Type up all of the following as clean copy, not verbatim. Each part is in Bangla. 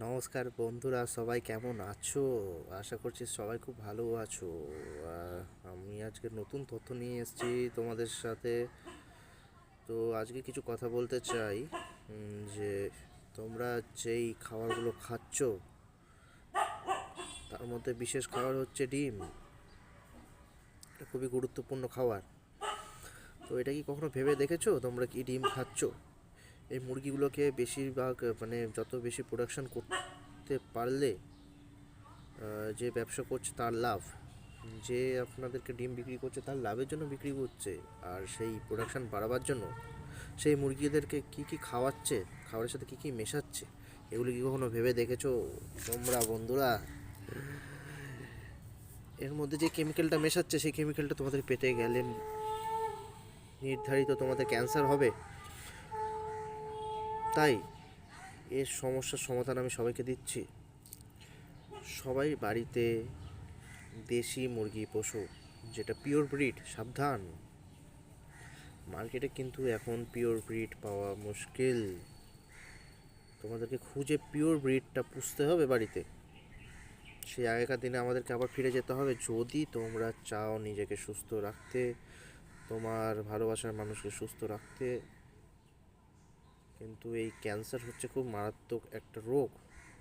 নমস্কার বন্ধুরা, সবাই কেমন আছো? আশা করছি সবাই খুব ভালো আছো। আমি আজকে নতুন তথ্য নিয়ে এসেছি তোমাদের সাথে। তো আজকে কিছু কথা বলতে চাই যে তোমরা যেই খাবারগুলো খাচ্ছ তার মধ্যে বিশেষ খাবার হচ্ছে ডিম। এটা খুবই গুরুত্বপূর্ণ খাবার। তো এটা কি কখনো ভেবে দেখেছো তোমরা কি ডিম খাচ্ছ? এই মুরগিগুলোকে বেশিরভাগ যত বেশি প্রোডাকশন করতে পারলে যে ব্যবসা করছে তার লাভ, যে আপনাদেরকে ডিম বিক্রি করছে তার লাভের জন্য বিক্রি করছে। আর সেই প্রোডাকশান বাড়াবার জন্য সেই মুরগিদেরকে কি কি খাওয়াচ্ছে, খাবারের সাথে কি কি মেশাচ্ছে, এগুলো কি কখনো ভেবে দেখেছো তোমরা বন্ধুরা? এর মধ্যে যে কেমিক্যালটা মেশাচ্ছে সেই কেমিক্যালটা তোমাদের পেটে গেলে নির্ধারিত তোমাদের ক্যান্সার হবে। তাই এর সমস্যার সমাধান আমি সবাইকে দিচ্ছি। সবাই বাড়িতে দেশি মুরগি পোষো, যেটা পিওর ব্রিড। সাবধান, মার্কেটে কিন্তু এখন পিওর ব্রিড পাওয়া মুশকিল। তোমাদেরকে খুঁজে পিওর ব্রিডটা পুষতে হবে বাড়িতে। সেই আগেকার দিনে আমাদেরকে আবার ফিরে যেতে হবে যদি তোমরা চাও নিজেকে সুস্থ রাখতে, তোমার ভালোবাসার মানুষকে সুস্থ রাখতে। কিন্তু এই ক্যান্সার হচ্ছে খুব মারাত্মক একটা রোগ।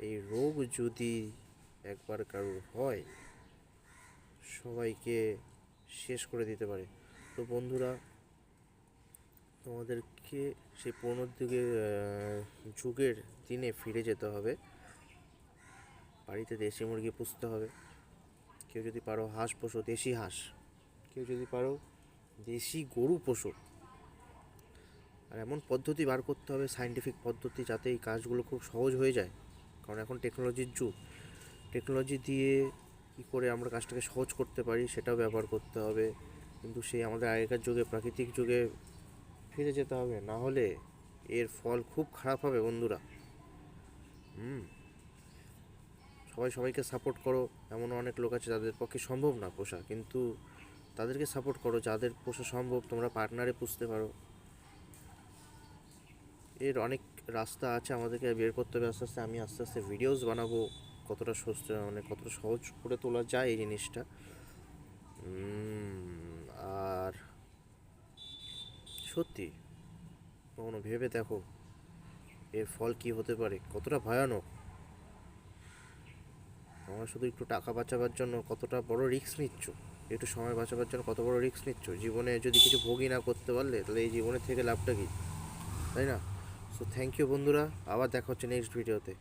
এই রোগ যদি একবার কারোর হয় সবাইকে শেষ করে দিতে পারে। তো বন্ধুরা, তোমাদেরকে সেই পুরোনো যুগের দিনে ফিরে যেতে হবে। বাড়িতে দেশি মুরগি পুষতে হবে। কেউ যদি পারো হাঁস পোষো, দেশি হাঁস। কেউ যদি পারো দেশি গরু পোষো। আর এমন পদ্ধতি বার করতে হবে, সায়েন্টিফিক পদ্ধতি, যাতে এই কাজগুলো খুব সহজ হয়ে যায়। কারণ এখন টেকনোলজির যুগ। টেকনোলজি দিয়ে কী করে আমরা কাজটাকে সহজ করতে পারি সেটাও ব্যবহার করতে হবে। কিন্তু সেই আমাদের আগেকার যুগে, প্রাকৃতিক যুগে ফিরে যেতে হবে, না হলে এর ফল খুব খারাপ হবে বন্ধুরা। সবাই সবাইকে সাপোর্ট করো। এমন অনেক লোক আছে যাদের পক্ষে সম্ভব না পোষা, কিন্তু তাদেরকে সাপোর্ট করো। যাদের পোষা সম্ভব তোমরা পার্টনারে পুষতে পারো। এর অনেক রাস্তা আছে, আমাদেরকে বের করতে হবে আস্তে আস্তে। আমি আস্তে আস্তে ভিডিওস বানাবো কতটা কতটা সহজ করে তোলা যায় এই জিনিসটা। আর সত্যি কখনো ভেবে দেখো এর ফল কি হতে পারে, কতটা ভয়ানক। তোমরা শুধু একটু টাকা বাঁচাবার জন্য কতটা বড় রিস্ক নিচ্ছ, একটু সময় বাঁচাবার জন্য কত বড় রিস্ক নিচ্ছ। জীবনে যদি কিছু ভোগই না করতে পারলে তাহলে এই জীবনের থেকে লাভটা কি, তাই না? সো থ্যাংক ইউ বন্ধুরা, আবার দেখা হচ্ছে নেক্সট ভিডিওতে।